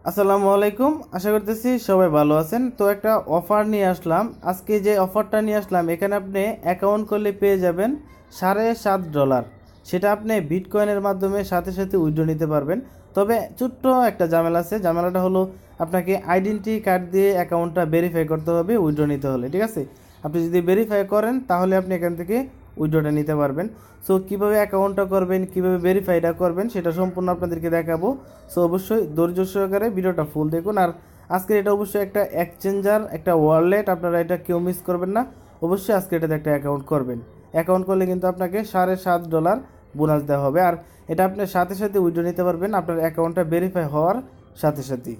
আসসালামু আলাইকুম। আশা করতেছি সবাই ভালো আছেন। তো একটা অফার নিয়ে আসলাম। আজকে যে অফারটা নিয়ে আসলাম, এখানে আপনি অ্যাকাউন্ট করলে পেয়ে যাবেন $7.5। সেটা আপনি বিটকয়েনের মাধ্যমে সাথে সাথে উইথড্র নিতে পারবেন। তবে ছোট্ট একটা ঝামেলা আছে। ঝামেলাটা হলো আপনাকে আইডেন্টি কার্ড দিয়ে অ্যাকাউন্টটা ভেরিফাই করতে হবে উইথড্র নিতে হলে, ঠিক আছে? আপনি যদি ভেরিফাই করেন তাহলে আপনি এখান থেকে উইথড্রটা নিতে পারবেন। সো কীভাবে অ্যাকাউন্টটা করবেন, কীভাবে ভেরিফাইটা করবেন সেটা সম্পূর্ণ আপনাদেরকে দেখাবো। সো অবশ্যই ধৈর্য সহকারে ভিডিওটা ফুল দেখুন। আর আজকের এটা অবশ্যই একটা এক্সচেঞ্জার, একটা ওয়ালেট, আপনারা এটা কেউ মিস করবেন না। অবশ্যই আজকে এটাতে একটা অ্যাকাউন্ট করবেন। অ্যাকাউন্ট করলে কিন্তু আপনাকে $7.5 বোনাস দেওয়া হবে। আর এটা আপনি সাথে সাথে উইথড্র নিতে পারবেন আপনার অ্যাকাউন্টটা ভেরিফাই হওয়ার সাথে সাথেই।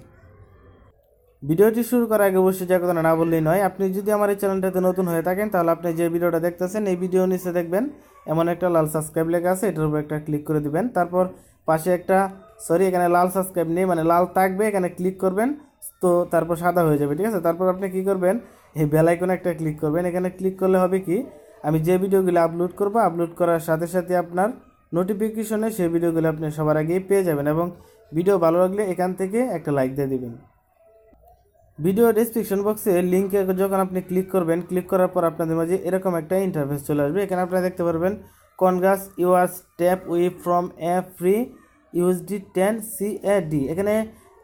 ভিডিওটি শুরু করার আগে অবশ্যই যে কথা না বললেই নয়, আপনি যদি আমার এই চ্যানেলটাতে নতুন হয়ে থাকেন তাহলে আপনি যে ভিডিওটা দেখতেছেন এই ভিডিও নিচে দেখবেন এমন একটা লাল সাবস্ক্রাইব লেখা আছে, এটার উপর একটা ক্লিক করে দিবেন। তারপর পাশে একটা এখানে লাল সাবস্ক্রাইব নেই, মানে লাল থাকবে, এখানে ক্লিক করবেন। তো তারপর সাদা হয়ে যাবে, ঠিক আছে? তারপর আপনি কি করবেন, এই বেল আইকনে একটা ক্লিক করবেন। এখানে ক্লিক করলে হবে কি, আমি যে ভিডিওগুলো আপলোড করব, আপলোড করার সাথে সাথে আপনার নোটিফিকেশনে সেই ভিডিওগুলো আপনি সবার আগেই পেয়ে যাবেন। এবং ভিডিও ভালো লাগলে এখান থেকে একটা লাইক দিয়ে দিবেন। ভিডিও ডেসক্রিপশন বক্সে লিঙ্কে যখন আপনি ক্লিক করবেন, ক্লিক করার পর আপনাদের মাঝে এরকম একটা ইন্টারফেস চলে আসবে। এখানে আপনারা দেখতে পারবেন congrats your step we from a free USD 10 CAD। এখানে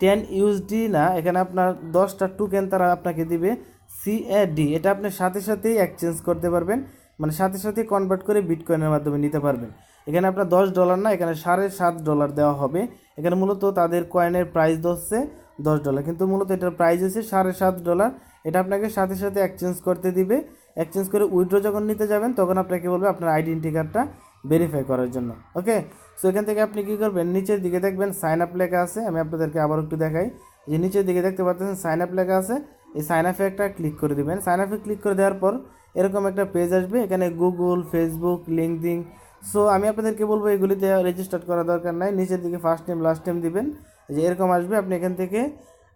10 ইউএসডি না, এখানে আপনার 10টা টোকেন তারা আপনাকে দিবে CAD। এটা আপনি সাথে সাথেই এক্সচেঞ্জ করতে পারবেন, মানে সাথে সাথে কনভার্ট করে বিটকয়েনের মাধ্যমে নিতে পারবেন। এখানে আপনার $10 না, এখানে $7.5 দেওয়া হবে। এখানে মূলত তাদের কয়েনের প্রাইস ধরছে $10, কিন্তু মূলত এটার প্রাইস হচ্ছে $7.5। এটা আপনাকে সাথে সাথে এক্সচেঞ্জ করতে দিবে। এক্সচেঞ্জ করে উইথড্র যখন নিতে যাবেন তখন আপনাকে বলবে আপনার আইডেন্টি কার্ডটা ভেরিফাই করার জন্য। ওকে, সো এখান থেকে আপনি কী করবেন, নিচের দিকে দেখবেন সাইন আপ লেখা আছে। আমি আপনাদেরকে আবার একটু দেখাই, যে নিচের দিকে দেখতে পাচ্ছেন সাইন আপ লেখা আছে। এই সাইন আপে একটা ক্লিক করে দিবেন। সাইন আপে ক্লিক করে দেওয়ার পর এরকম একটা পেজ আসবে, এখানে গুগল, ফেসবুক, লিঙ্কডইন। সো আমি আপনাদেরকে বলবো এগুলিতে রেজিস্টার করা দরকার নাই। নিচের দিকে ফার্স্ট নেম লাস্ট নেম দিবেন, যে এরকম আসবে। আপনি এখান থেকে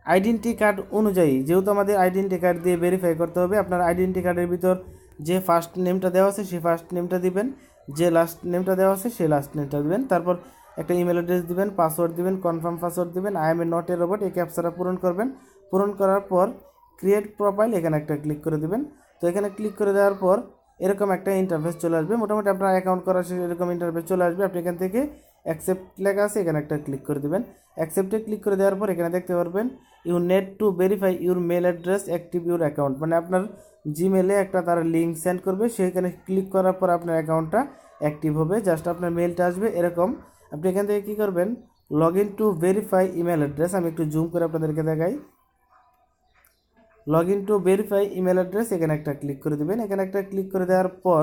আইডেন্টি কার্ড অনুযায়ী, যেহেতু আমাদের আইডেন্টি কার্ড দিয়ে ভেরিফাই করতে হবে, আপনার আইডেন্টি কার্ডের ভিতর যে ফার্স্ট নেমটা দেওয়া আছে সেই ফার্স্ট নেমটা দিবেন, যে লাস্ট নেমটা দেওয়া আছে সেই লাস্ট নেমটা দিবেন। তারপর একটা ইমেল অ্যাড্রেস দিবেন, পাসওয়ার্ড দিবেন, কনফার্ম পাসওয়ার্ড দিবেন, I M A not a robot, এই ক্যাপচাটা পূরণ করবেন। পূরণ করার পর ক্রিয়েট প্রোফাইল, এখানে একটা ক্লিক করে দিবেন। তো এখানে ক্লিক করে দেওয়ার পর এরকম একটা ইন্টারফেস চলে আসবে। মোটামুটি আপনার অ্যাকাউন্ট করার শেষে এরকম ইন্টারফেস চলে আসবে। আপনি এখান থেকে অ্যাকসেপ্ট লেখা আছে, এখানে একটা ক্লিক করে দেবেন। অ্যাকসেপ্টে ক্লিক করে দেওয়ার পর এখানে দেখতে পারবেন you need to verify your mail address active your account, মানে আপনার জিমেলে একটা তারা লিঙ্ক সেন্ড করবে, সেখানে ক্লিক করার পর আপনার অ্যাকাউন্টটা অ্যাক্টিভ হবে। জাস্ট আপনার মেলটা আসবে এরকম। আপনি এখান থেকে কী করবেন, log in to verify email address, আমি একটু জুম করে আপনাদেরকে দেখাই। Log in to verify email address, এখানে একটা ক্লিক করে দেবেন। এখানে একটা ক্লিক করে দেওয়ার পর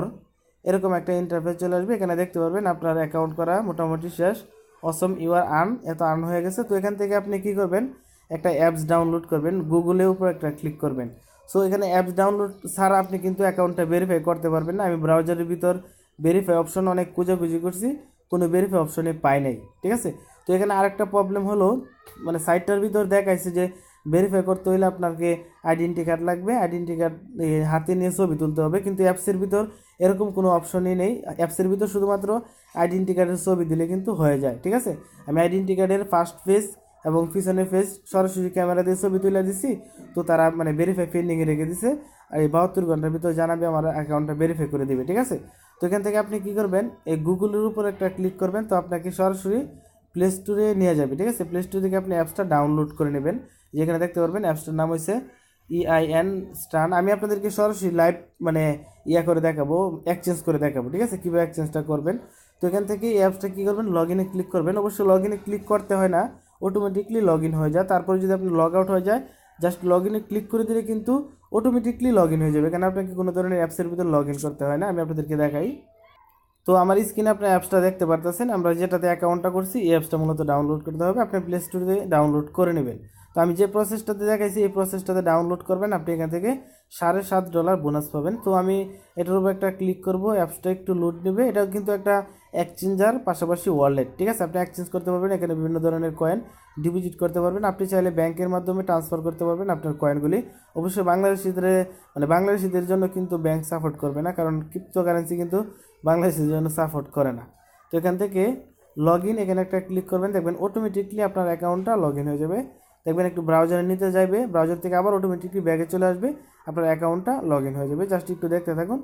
এরকম একটা ইন্টারফেস চলে আসবে। এখানে দেখতে পারবেন আপনার অ্যাকাউন্ট করা মোটামুটি শেষ। অসম ইউ আর আর্ন, এত আর্ন হয়ে গেছে। তো এখান থেকে আপনি কী করবেন, একটা অ্যাপস ডাউনলোড করবেন, গুগলের উপর একটা ক্লিক করবেন। সো এখানে অ্যাপস ডাউনলোড ছাড়া আপনি কিন্তু অ্যাকাউন্টটা ভেরিফাই করতে পারবেন না। আমি ব্রাউজারের ভিতর ভেরিফাই অপশন অনেক খোঁজাখুঁজি করছি, কোনো ভেরিফাই অপশনে পাই নাই, ঠিক আছে? তো এখানে আরেকটা প্রবলেম হলো, মানে সাইটটার ভিতর দেখাইছে যে ভেরিফাই করতে হলে আপনাকে আইডেন্টি কার্ড লাগবে, আইডেন্টি কার্ড হাতে নিয়ে ছবি তুলতে হবে, কিন্তু অ্যাপসের ভিতর এরকম কোনো অপশনই নেই। অ্যাপসের ভিতর শুধুমাত্র আইডেন্টি কার্ডের ছবি দিলে কিন্তু হয়ে যায়, ঠিক আছে? আমি আইডেন্টি কার্ডের ফার্স্ট পেজ এবং পিছনের পেজ সরাসরি ক্যামেরা দিয়ে ছবি তুলে দিছি। তো তারা মানে ভেরিফাই পেন্ডিংয়ে রেখে দিছে, আর এই 72 ঘন্টার ভিতর জানাবে আমার অ্যাকাউন্টটা ভেরিফাই করে দেবে, ঠিক আছে? তো এখান থেকে আপনি কী করবেন, এই গুগলের উপর একটা ক্লিক করবেন। তো আপনাকে সরাসরি প্লে স্টোরে নিয়ে যাবে, ঠিক আছে? প্লে স্টোর থেকে আপনি অ্যাপসটা ডাউনলোড করে নেবেন। যেখানে দেখতে পারবেন অ্যাপসটার নাম হচ্ছে EIN স্টান। আমি আপনাদেরকে সরাসরি লাইভ মানে করে দেখাবো, এক্সচেঞ্জ করে দেখাবো, ঠিক আছে? কীভাবে এক্সচেঞ্জটা করবেন। তো এখান থেকে এই অ্যাপসটা কী করবেন, লগ ইনে ক্লিক করবেন। অবশ্যই লগ ইনে ক্লিক করতে হয় না, অটোমেটিকলি লগ ইন হয়ে যায়। তারপরে যদি আপনি লগ আউট হয়ে যায়, জাস্ট লগ ইনে ক্লিক করে দিলে কিন্তু অটোমেটিকলি লগ ইন হয়ে যাবে। এখানে আপনাকে কোনো ধরনের অ্যাপসের ভিতর লগ ইন করতে হয় না। আমি আপনাদেরকে দেখাই। তো আমার স্ক্রিনে আপনার অ্যাপসটা দেখতে পারতেছেন, আমরা যেটাতে অ্যাকাউন্টটা করছি এই অ্যাপসটা মূলত ডাউনলোড করতে হবে। আপনি প্লে স্টোরে ডাউনলোড করে নেবেন। তো আমি যে প্রসেসটাতে দেখাইছি এই প্রসেসটাতে ডাউনলোড করবেন, আপনি এখান থেকে $7.5 বোনাস পাবেন। তো আমি এটার উপর একটা ক্লিক করব, অ্যাপসটা একটু লোড নেবে। এটাও কিন্তু একটা এক্সচেঞ্জার পাশাপাশি ওয়ালেট, ঠিক আছে? আপনি এক্সচেঞ্জ করতে পারবেন, এখানে বিভিন্ন ধরনের কয়েন ডিপোজিট করতে পারবেন। আপনি চাইলে ব্যাংকের মাধ্যমে ট্রান্সফার করতে পারবেন আপনার কয়েনগুলি। অবশ্যই বাংলাদেশিদের জন্য কিন্তু ব্যাংক সাপোর্ট করবে না, কারণ ক্রিপ্টোকারেন্সি কিন্তু বাংলাদেশের জন্য সাপোর্ট করে না। তো এখান থেকে লগ ইন, এখানে একটা ক্লিক করবেন, দেখবেন অটোমেটিকলি আপনার অ্যাকাউন্টটা লগ ইন হয়ে যাবে। তো দেখবেন একটু ব্রাউজারে নিতে যাইবে, ব্রাউজার থেকে আবার অটোমেটিকলি ব্যাগে চলে আসবে, আপনার অ্যাকাউন্টটা লগ ইন হয়ে যাবে। জাস্ট একটু দেখতে থাকুন,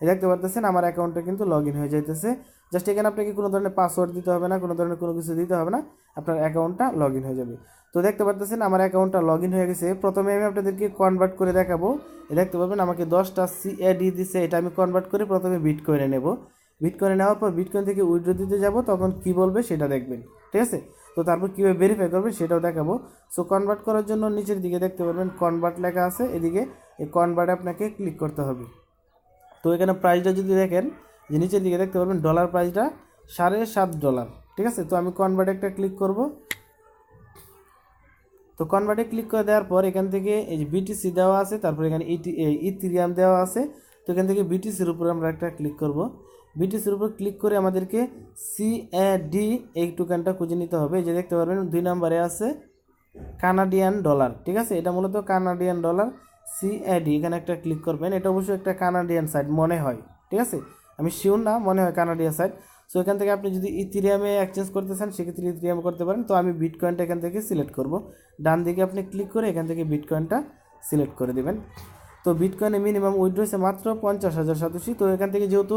দেখতে পারতেছেন আমার অ্যাকাউন্টটা কিন্তু লগ ইন হয়ে যাইতেছে। জাস্ট এখানে আপনাকে কোনো ধরনের পাসওয়ার্ড দিতে হবে না, কোনো ধরনের কোনো কিছু দিতে হবে না, আপনার অ্যাকাউন্টটা লগ ইন হয়ে যাবে। তো দেখতে পারতেছেন আমার অ্যাকাউন্টটা লগ ইন হয়ে গেছে। প্রথমে আমি আপনাদেরকে কনভার্ট করে দেখাবো। দেখতে পাবেন আমাকে 10টা CAD দিচ্ছে, এটা আমি কনভার্ট করে প্রথমে বিটকয়েনে নেব। বিটকয়েনে নেওয়ার পর বিটকয়েন থেকে উইথড্র দিতে যাব, তখন কি বলবে সেটা দেখবেন, ঠিক আছে। তো তারপর কীভাবে ভেরিফাই করবেন সেটাও দেখাবো। সো কনভার্ট করার জন্য নিচের দিকে দেখতে পারবেন কনভার্ট লেখা আছে, এদিকে এই কনভার্টে আপনাকে ক্লিক করতে হবে। তো এখানে প্রাইসটা যদি দেখেন যে নিচের দিকে দেখতে পারবেন ডলার প্রাইসটা $7.5, ঠিক আছে। তো আমি কনভার্টে একটা ক্লিক করব। তো কনভার্টে ক্লিক করে দেওয়ার পর এখান থেকে এই যে BTC দেওয়া আছে, তারপর এখানে ইথেরিয়াম দেওয়া আছে। তো এখান থেকে BTCর উপরে আমরা একটা ক্লিক করব। BTCর উপর ক্লিক করে আমাদেরকে CAD এই টোকেনটা খুঁজে নিতে হবে। এই যে দেখতে পারবেন 2 নম্বরে আছে কানাডিয়ান ডলার, ঠিক আছে। এটা মূলত কানাডিয়ান ডলার CAD, এখানে একটা ক্লিক করবেন। এটা অবশ্যই একটা কানাডিয়ান সাইট মনে হয়, ঠিক আছে, আমি শিওর না, মনে হয় কানাডিয়ান সাইট। সো এখান থেকে আপনি যদি ইথেরিয়ামে এক্সচেঞ্জ করতে চান সেক্ষেত্রে ইথেরিয়াম করতে পারেন। তো আমি বিটকয়েনটা এখান থেকে সিলেক্ট করব। ডান দিকে আপনি ক্লিক করে এখান থেকে বিটকয়েনটা সিলেক্ট করে দেবেন। তো বিটকয়েনে মিনিমাম উইথড্র হচ্ছে মাত্র 50,000 সাতোশি। তো এখান থেকে যেহেতু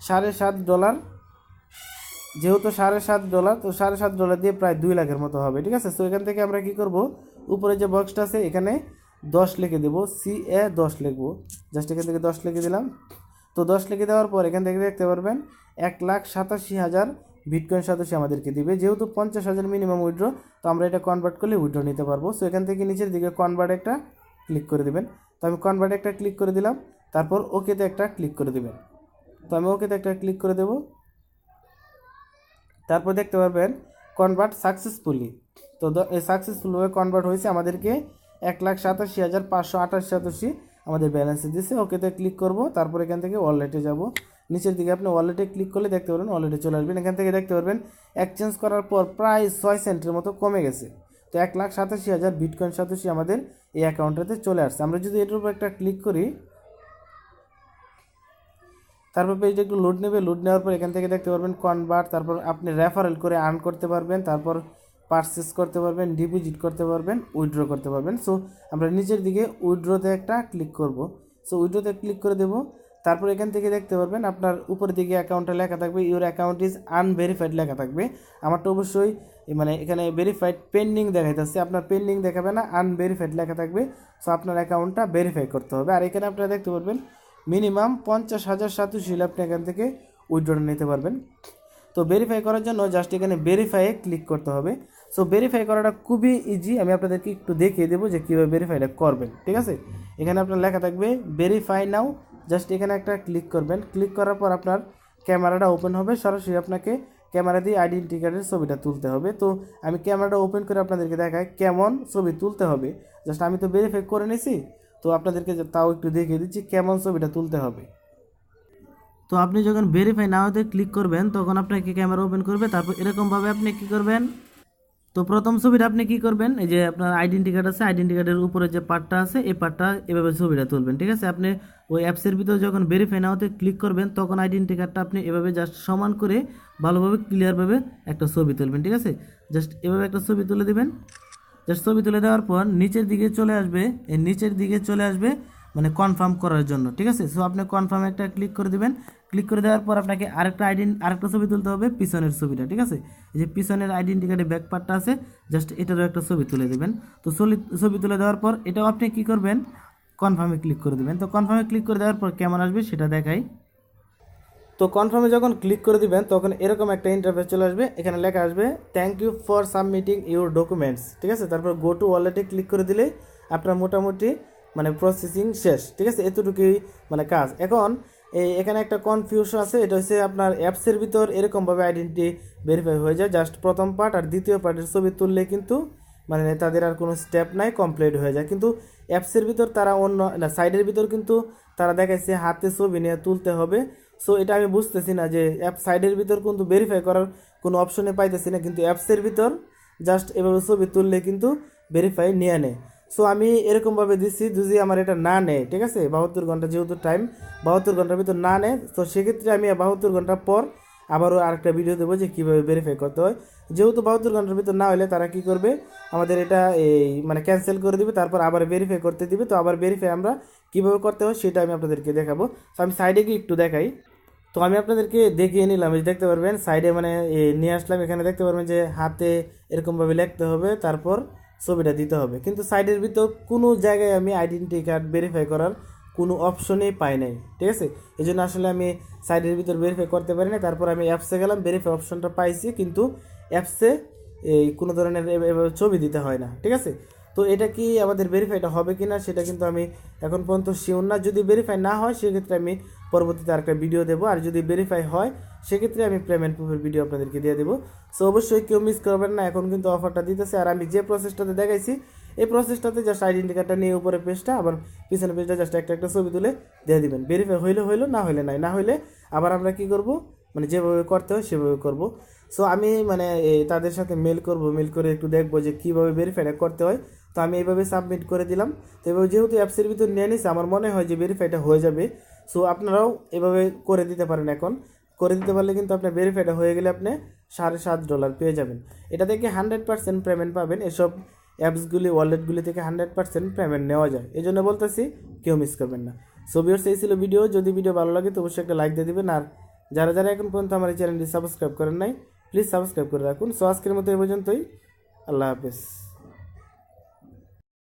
$7.5, তো $7.5 দিয়ে প্রায় 2 লাখের মতো হবে, ঠিক আছে। সো এখান থেকে আমরা কি করব, উপরে যে বক্সটা আছে এখানে 10 লিখে দেবো, CA10 লিখবো। জাস্ট এখান থেকে 10 লিখে দিলাম। তো 10 লিখে দেওয়ার পর এখান থেকে দেখতে পারবেন 1,87,000 বিটকয়েন সাতোশি আমাদেরকে দিবে। যেহেতু 50,000 মিনিমাম উইথড্র, তো আমরা এটা কনভার্ট করলে উইথড্র নিতে পারবো। সো এখান থেকে নিচের দিকে কনভার্ট একটা ক্লিক করে দেবেন। তো আমি কনভার্ট একটা ক্লিক করে দিলাম, তারপর ওকেতে একটা ক্লিক করে দেবেন। তো আমি ওকেতে একটা ক্লিক করে দেবো। তারপর দেখতে পারবেন কনভার্ট সাকসেসফুলি। তো এই সাকসেসফুলভাবে কনভার্ট হয়েছে, আমাদেরকে 1,87,528 সাতোশি আমাদের ব্যালেন্সে দিচ্ছে। ওকেতে ক্লিক করব। তারপর এখান থেকে ওয়ালেটে যাব। নিচের দিকে আপনি ওয়ালেটে ক্লিক করলে দেখতে পারবেন ওয়ালেটে চলে আসবেন। এখান থেকে দেখতে পারবেন এক্সচেঞ্জ করার পর প্রায় 6 সেন্টের মতো কমে গেছে। তো 1,87,000 বিটকয়েন সাতোশি আমাদের এই অ্যাকাউন্টটাতে চলে আসছে। আমরা যদি এটার উপর একটা ক্লিক করি, তারপর পেজটা একটু লোড নেবে। লোড নেওয়ার পর এখান থেকে দেখতে পারবেন কনভার্ট, তারপর আপনি রেফারেল করে আর্ন করতে পারবেন, তারপর পারচেস করতে পারবেন, ডিপোজিট করতে পারবেন, উইথড্র করতে পারবেন। সো আমরা নিচের দিকে উইথড্রতে একটা ক্লিক করব। সো উইথড্রতে ক্লিক করে দেবো। তারপর এখান থেকে দেখতে পারবেন আপনার উপরের দিকে অ্যাকাউন্টে লেখা থাকবে ইউর অ্যাকাউন্ট ইজ আনভেরিফাইড লেখা থাকবে। আমারটা অবশ্যই মানে এখানে ভেরিফাইড পেন্ডিং দেখাইতেছে, আপনার পেন্ডিং দেখাবে না, আনভেরিফাইড লেখা থাকবে। সো আপনার অ্যাকাউন্টটা ভেরিফাই করতে হবে। আর এখানে আপনারা দেখতে পারবেন মিনিমাম 50,000 সাতোশি আপনি এখান থেকে উইথড্র নিতে পারবেন। তো ভেরিফাই করার জন্য জাস্ট এখানে ভেরিফাইয়ে ক্লিক করতে হবে। সো ভেরিফাই করাটা খুবই ইজি, আমি আপনাদেরকে একটু দেখিয়ে দেবো যে কীভাবে ভেরিফাইটা করবেন, ঠিক আছে। এখানে আপনার লেখা থাকবে ভেরিফাই নাও, জাস্ট এখানে একটা ক্লিক করবেন। ক্লিক করার পর আপনার ক্যামেরাটা ওপেন হবে, সরাসরি আপনাকে ক্যামেরা দিয়ে আইডেন্টি কার্ডের ছবিটা তুলতে হবে। তো আমি ক্যামেরাটা ওপেন করে আপনাদেরকে দেখাই কেমন ছবি তুলতে হবে। জাস্ট আমি তো ভেরিফাই করে নিয়েছি, তো আপনাদেরকে তাও একটু দেখিয়ে দিচ্ছি কেমন ছবিটা তুলতে হবে। তো আপনি যখন ভেরিফাই নাওতে ক্লিক করবেন তখন আপনাকে ক্যামেরা ওপেন করবে। তারপর এরকমভাবে আপনি কি করবেন, তো প্রথম ছবিটা আপনি কি করবেন, এই যে আপনার আইডেন্টি কার্ড আছে, আইডেন্টি কার্ডের উপরে যে পার্টটা আছে এই পার্টটা এভাবে ছবিটা তুলবেন, ঠিক আছে। আপনি ওই অ্যাপসের ভিতরে যখন ভেরিফাই নাওতে ক্লিক করবেন তখন আইডেন্টি কার্ডটা আপনি এভাবে জাস্ট সমান করে ভালোভাবে ক্লিয়ারভাবে একটা ছবি তুলবেন, ঠিক আছে। জাস্ট এভাবে একটা ছবি তুলে দিবেন। জাস্ট ছবি তুলে দেওয়ার পর নিচের দিকে চলে আসবে, এই নিচের দিকে চলে আসবে মানে কনফার্ম করার জন্য, ঠিক আছে। সো আপনি কনফার্ম একটা ক্লিক করে দিবেন। ক্লিক করে দেওয়ার পর আপনাকে আরেকটা ছবি তুলতে হবে, পিছনের ছবিটা, ঠিক আছে। এই যে পিছনের আইডেন্টি কার্ডের ব্যাক পার্টটা আছে, জাস্ট এটারও একটা ছবি তুলে দেবেন। তো ছবি তুলে দেওয়ার পর এটাও আপনি কি করবেন, কনফার্মে ক্লিক করে দেবেন। তো কনফার্মে ক্লিক করে দেওয়ার পর কেমন আসবে সেটা দেখাই। তো কনফার্মে যখন ক্লিক করে দিবেন তখন এরকম একটা ইন্টারফেস চলে আসবে। এখানে লেখা আসবে thank you for submitting your documents, ঠিক আছে। তারপর গো টু ওয়ালেটে ক্লিক করে দিলে আপনার মোটামুটি মানে প্রসেসিং শেষ, ঠিক আছে। এতটুকুই মানে কাজ। এখন এখানে একটা কনফিউশন আছে, এটা হচ্ছে আপনার অ্যাপসের ভিতর এরকমভাবে আইডেন্টি ভেরিফাই হয়ে যায়। জাস্ট প্রথম পার্ট আর দ্বিতীয় পার্টের ছবি তুললে কিন্তু মানে তাদের আর কোনো স্টেপ নাই, কমপ্লিট হয়ে যায়। কিন্তু অ্যাপসের ভিতর তারা অন্য না, সাইডের ভিতর কিন্তু তারা দেখাইছে হাতে ছবি নিয়ে তুলতে হবে। সো এটা আমি বুঝতেছি না যে অ্যাপ সাইডের ভিতর কিন্তু ভেরিফাই করার কোনো অপশনে পাইতেছি না, কিন্তু অ্যাপসের ভিতর জাস্ট এভাবে ছবি তুললে কিন্তু ভেরিফাই নিয়ে নেয়। সো আমি এরকমভাবে দিচ্ছি, যদি আমার এটা না নেয়, ঠিক আছে, 72 ঘন্টা যেহেতু টাইম, 72 ঘন্টার ভিতর না নেয়, তো সেক্ষেত্রে আমি 72 ঘন্টা পর আবারও আরেকটা ভিডিও দেবো যে কীভাবে ভেরিফাই করতে হয়। যেহেতু 72 ঘন্টার ভিতর না হলে তারা কী করবে, আমাদের এটা এই মানে ক্যান্সেল করে দিবে, তারপর আবার ভেরিফাই করতে দিবে। তো আবার ভেরিফাই আমরা কীভাবে করতে হয় সেটা আমি আপনাদেরকে দেখাবো। তো আমি সাইডে গিয়ে একটু দেখাই। তো আমি আপনাদেরকে দেখিয়ে নিলাম, এই দেখতে পারবেন সাইডে মানে নিয়ে আসলাম, এখানে দেখতে পারবেন যে হাতে এরকমভাবে লিখতে হবে, তারপর ছবিটা দিতে হবে। কিন্তু সাইডের ভিতর কোনো জায়গায় আমি আইডেন্টি কার্ড ভেরিফাই করার কোনো অপশনই পাই নাই, ঠিক আছে। এই জন্য আসলে আমি সাইডের ভিতর ভেরিফাই করতে পারি না। তারপর আমি অ্যাপসে গেলাম, ভেরিফাই অপশনটা পাইছি, কিন্তু অ্যাপসে এই কোনো ধরনের এভাবে ছবি দিতে হয় না, ঠিক আছে। তো এটা কি আমাদের ভেরিফাইটা হবে কি না সেটা কিন্তু আমি এখন পর্যন্ত শিওর না। যদি ভেরিফাই না হয় সেক্ষেত্রে আমি পরবর্তীতে আরেকটা ভিডিও দেবো, আর যদি ভেরিফাই হয় সেক্ষেত্রে আমি পেমেন্ট প্রুফের ভিডিও আপনাদেরকে দিয়ে দেবো। সো অবশ্যই কেউ মিস করবেন না, এখন কিন্তু অফারটা দিতেছে। আর আমি যে প্রসেসটাতে দেখাইছি এই প্রসেসটাতে জাস্ট আইডেন্টি কার্ডটা নিয়ে উপরে পেজটা, আবার পিছনে পেজটা জাস্ট একটা একটা ছবি তুলে দিয়ে দিবেন। ভেরিফাই হইলে হইলো, না হইলে নাই, না হইলে আবার আমরা কি করব, মানে যেভাবে করতে হয় সেভাবে করব। সো আমি মানে তাদের সাথে মেল করব, মেল করে একটু দেখবো যে কীভাবে ভেরিফাইটা করতে হয়। তো আমি এইভাবে সাবমিট করে দিলাম। তো এভাবে যেহেতু অ্যাপসের ভিতর নিয়ে নিছে, আমার মনে হয় যে ভেরিফাইটা হয়ে যাবে। সো আপনারাও এভাবে করে দিতে পারেন। এখন করে দিতে পারলে কিন্তু আপনার ভেরিফাইটা হয়ে গেলে আপনি $7.5 পেয়ে যাবেন। এটা থেকে 100% পেমেন্ট পাবেন। এসব অ্যাপসগুলি, ওয়ালেটগুলি থেকে 100% পেমেন্ট নেওয়া যায়। এই জন্য বলতেছি কেউ মিস করবেন না। সো ভিউয়ার্স, এই ছিল ভিডিও। যদি ভিডিও ভালো লাগে তো অবশ্যই একটা লাইক দিয়ে দিবেন। আর যারা যারা এখন পর্যন্ত আমার এই চ্যানেলটি সাবস্ক্রাইব করেন নাই, প্লিজ সাবস্ক্রাইব করে রাখুন। সো আজকের মতো এই পর্যন্তই। আল্লাহ হাফেজ।